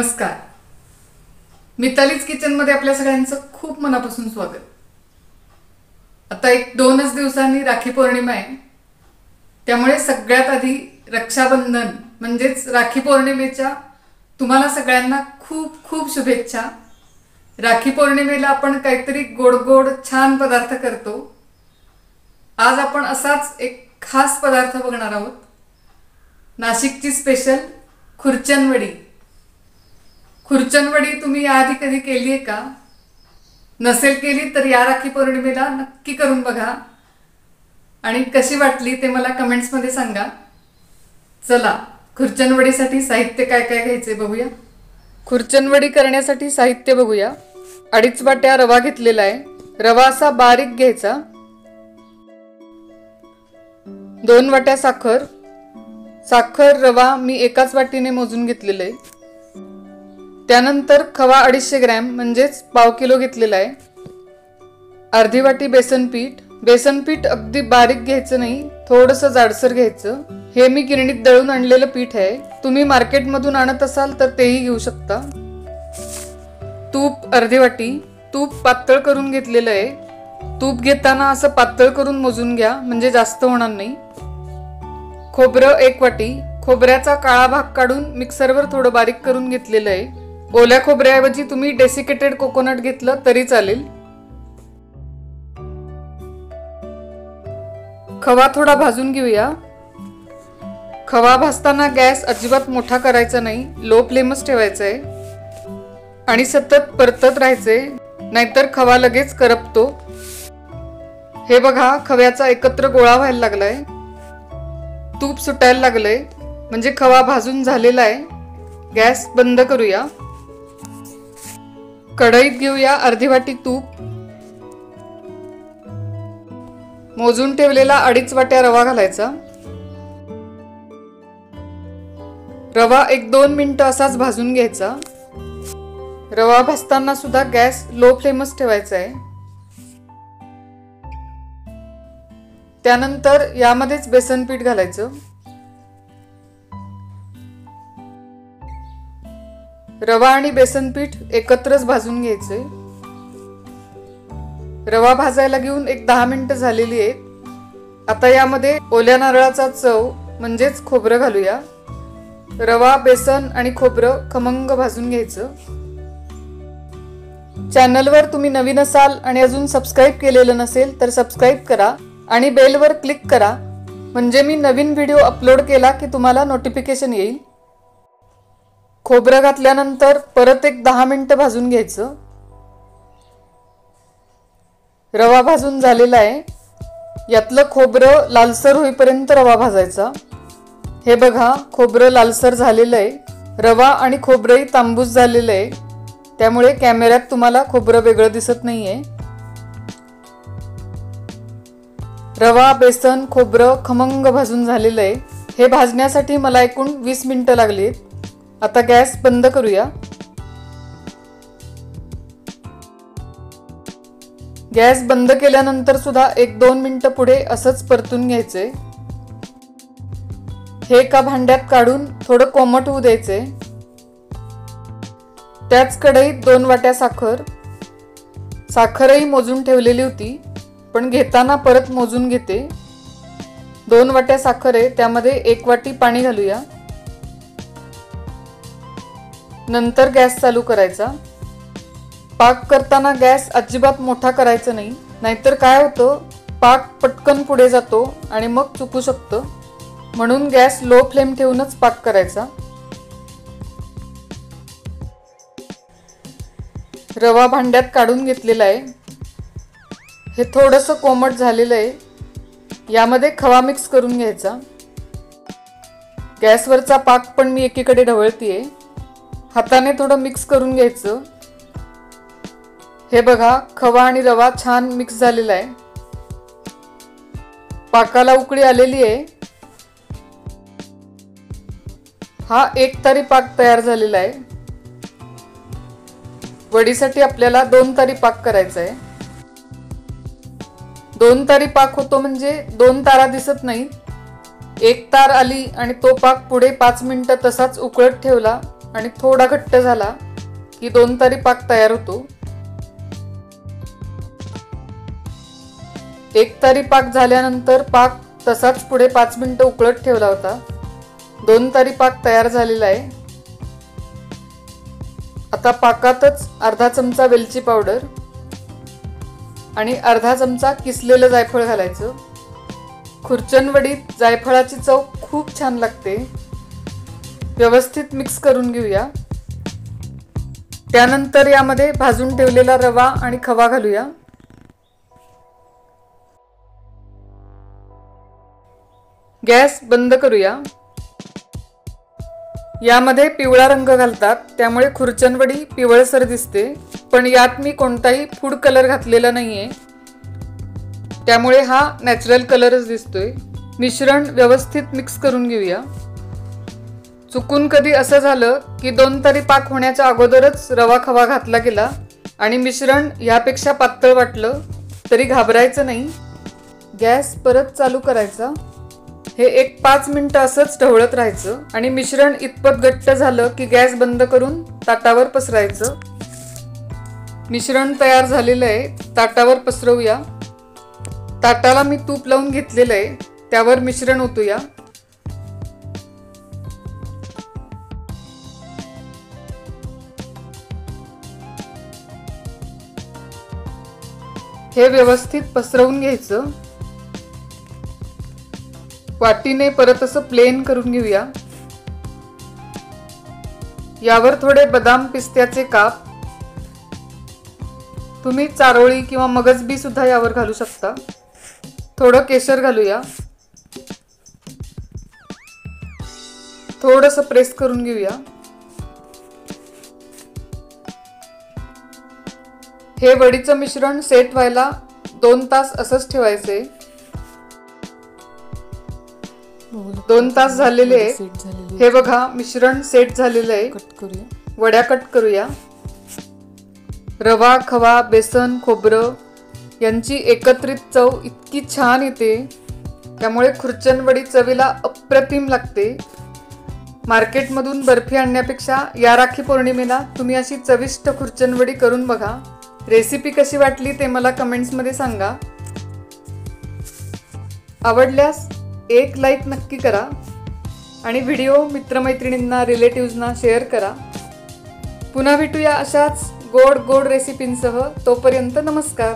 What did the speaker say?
नमस्कार. मितालीज किचन मध्ये आपल्या सगळ्यांचं खूप मनापासून स्वागत. आता 1-2च दिवसांनी राखी पौर्णिमा आहे. त्यामुळे सगळ्यात आधी रक्षाबंधन म्हणजेच राखी पौर्णिमेच्या तुम्हाला सगळ्यांना खूप खूप शुभेच्छा. राखी पौर्णिमेला आपण काहीतरी गोड गोड छान पदार्थ करतो. आज आपण असाच एक खास पदार्थ बघणार आहोत. नाशिकची स्पेशल खुर्चनवडी. खुर्चनवडी तुम्ही याआधी कधी केली आहे का? नसेल केली तर या राखी पौर्णिमेला नक्की करून बघा आणि कशी वाटली ते मला कमेंट्स मध्ये सांगा. चला खुर्चनवडीसाठी साहित्य काय काय घ्यायचे बघूया. खुर्चनवडी करण्यासाठी साहित्य बघूया. 2.5 वाट्या रवा घेतलेला आहे. रवा असा बारीक घ्यायचा. 2 वाट्या साखर. साखर रवा मी एकाच वाटीने मोजून घेतलेला आहे. त्यानंतर खवा 250 ग्रॅम म्हणजेच पाव किलो घेतलेला आहे. अर्धी वाटी बेसन पीठ. बेसन पीठ अगदी बारीक घ्यायचं नाही, थोडंसं जाडसर घ्यायचं. हे मी गिरणीत दळून आणलेलं पीठ आहे. तुम्ही मार्केटमधून आणत असाल तर तेही घेऊ शकता. तूप अर्धी वाटी. तूप पातळ करून घेतलेलं आहे. तूप घेताना असं पातळ करून मोजून घ्या म्हणजे जास्त होणार नाही. खोबरं 1 वाटी. खोबऱ्याचा काळा भाग काढून मिक्सरवर थोडं बारीक करून घेतलेलं आहे. ओल्या खोबऱ्याऐवजी तुम्ही डेसिकेटेड कोकोनट घेतलं तरी चालेल. खवा थोडा भाजून घेऊया. खवा भाजताना गॅस अजिबात मोठा करायचा नाही, लो फ्लेमच ठेवायचा आहे आणि सतत परतत राहायचे, नाहीतर खवा लगेच करपतो. हे बघा खव्याचा एकत्र गोळा व्हायला लागलाय. तूप सुटायला लागलंय म्हणजे खवा भाजून झालेला आहे. गॅस बंद करूया. कढईत घेऊया अर्धी वाटी तूप. मोजून ठेवलेला 2.5 वाट्या रवा घालायचा. रवा 1-2 मिनिटं असाच भाजून घ्यायचा. रवा भाजताना सुद्धा गॅस लो फ्लेमच ठेवायचा आहे. त्यानंतर यामध्येच बेसन पीठ घालायचं. रवा आणि बेसन पीठ एकत्रच भाजून घ्यायचे. रवा भाजायला घेऊन 10 मिनिटं झालेली आहेत. आता यामध्ये ओल्या नारळाचा चव म्हणजेच खोबरं घालूया. रवा, बेसन आणि खोबरं खमंग भाजून घ्यायचं. चॅनलवर तुम्ही नवीन असाल आणि अजून सबस्क्राईब केलेलं नसेल तर सबस्क्राईब करा आणि बेलवर क्लिक करा म्हणजे मी नवीन व्हिडिओ अपलोड केला की तुम्हाला नोटिफिकेशन येईल. खोबरं घातल्यानंतर परत 10 मिनिटं भाजून घ्यायचं. रवा भाजून झालेला आहे. यातलं खोबरं लालसर होईपर्यंत रवा भाजायचा. हे बघा खोबरं लालसर झालेलं आहे. रवा आणि खोबरंही तांबूस झालेलं आहे, त्यामुळे कॅमेऱ्यात तुम्हाला खोबरं वेगळं दिसत नाहीये. रवा, बेसन, खोबरं खमंग भाजून झालेलं आहे. हे भाजण्यासाठी मला एकूण 20 मिनिटं लागलीत. आता गॅस बंद करूया. गॅस बंद केल्यानंतर सुद्धा 1-2 मिनिटं पुढे असंच परतून घ्यायचे. हे एका भांड्यात काढून थोडं कोमट होऊ द्यायचे. त्याच कढईत 2 वाट्या साखर. साखरही मोजून ठेवलेली होती पण घेताना परत मोजून घेते. 2 वाट्या साखर आहे, त्यामध्ये 1 वाटी पाणी घालूया. नंतर गॅस चालू करायचा. पाक करताना गॅस अजिबात मोठा करायचा नाही, नाहीतर काय होतं पाक पटकन पुढे जातो आणि मग चुकू शकतं. म्हणून गॅस लो फ्लेम ठेवूनच पाक करायचा. रवा भांड्यात काढून घेतलेला आहे. हे थोडंसं कोमट झालेलं आहे. यामध्ये खवा मिक्स करून घ्यायचा. गॅसवरचा पाक पण मी एकीकडे ढवळतीये. हाताने थोडं मिक्स करून घ्यायचं. हे बघा खवा आणि रवा छान मिक्स झालेला आहे. पाकाला उकळी आलेली आहे. हा 1 तारी पाक तयार झालेला आहे. वडीसाठी आपल्याला 2 तारी पाक करायचा आहे. 2 तारी पाक होतो म्हणजे 2 तारा दिसत नाही. 1 तार आली आणि तो पाक पुढे 5 मिनिटं तसाच उकळत ठेवला आणि थोडा घट्ट झाला की 2 तारी पाक तयार होतो। 1 तारी पाक झाल्यानंतर पाक तसाच पुढे 5 मिनिटं उकळत ठेवला होता। 2 तारी पाक तयार झालेला आहे। आता पाकातच अर्धा चमचा वेलची पावडर आणि अर्धा चमचा किसलेलं जायफळ घालायचं। खुर्चनवडीत जायफळाची चव खूप छान लागते। व्यवस्थित मिक्स करून घेऊया। त्यानंतर यामध्ये भाजून ठेवलेला रवा आणि खवा घालूया। गॅस बंद करूया। यामध्ये पिवळा रंग घालतात, त्यामुळे खुर्चनवडी पिवळसर दिसते, पण यात मी कोणताही फूड कलर घातलेला नाहीये, त्यामुळे हा नॅचरल कलरच दिसतोय। मिश्रण व्यवस्थित मिक्स करून घेऊया। चुकून कधी असं झालं की 2 तारी पाक होण्याच्या अगोदरच रवा खवा घातला गेला आणि मिश्रण यापेक्षा पातळ वाटलं तरी घाबरायचं नाही। गॅस परत चालू करायचा। हे एक 5 मिनिटं असंच ढवळत राहायचं आणि मिश्रण इतपत घट्ट झालं की गॅस बंद करून ताटावर पसरायचं। मिश्रण तयार झालेलं आहे, ताटावर पसरवूया। ताटाला मी तूप लावून घेतलेलं आहे, त्यावर मिश्रण ओतूया। हे व्यवस्थित पसरवून घ्यायचं। वाटीने परत असं प्लेन करून घेऊया। यावर थोडे बदाम पिस्त्याचे काप, तुम्ही चारोळी किंवा मगजबी सुद्धा यावर घालू शकता। थोडं केशर घालूया। थोडंसं प्रेस करून घेऊया। हे वडीचं मिश्रण सेट व्हायला 2 तास असंच ठेवायचे। 2 तास झालेले आहेत। हे बघा मिश्रण सेट झालेलं आहे। वड्या कट करूया। रवा खवा बेसन खोबरं यांची एकत्रित चव इतकी छान येते, त्यामुळे खुर्चनवडी चवीला अप्रतिम लागते। मार्केटमधून बर्फी आणण्यापेक्षा या राखी पौर्णिमेला तुम्ही अशी चविष्ट खुर्चनवडी करून बघा। रेसिपी कशी वाटली ते मला कमेंट्समध्ये सांगा। आवडल्यास एक लाईक नक्की करा आणि व्हिडिओ मित्रमैत्रिणींना रिलेटिव्हजना शेअर करा। पुन्हा भेटूया अशाच गोड गोड रेसिपींसह। तोपर्यंत नमस्कार।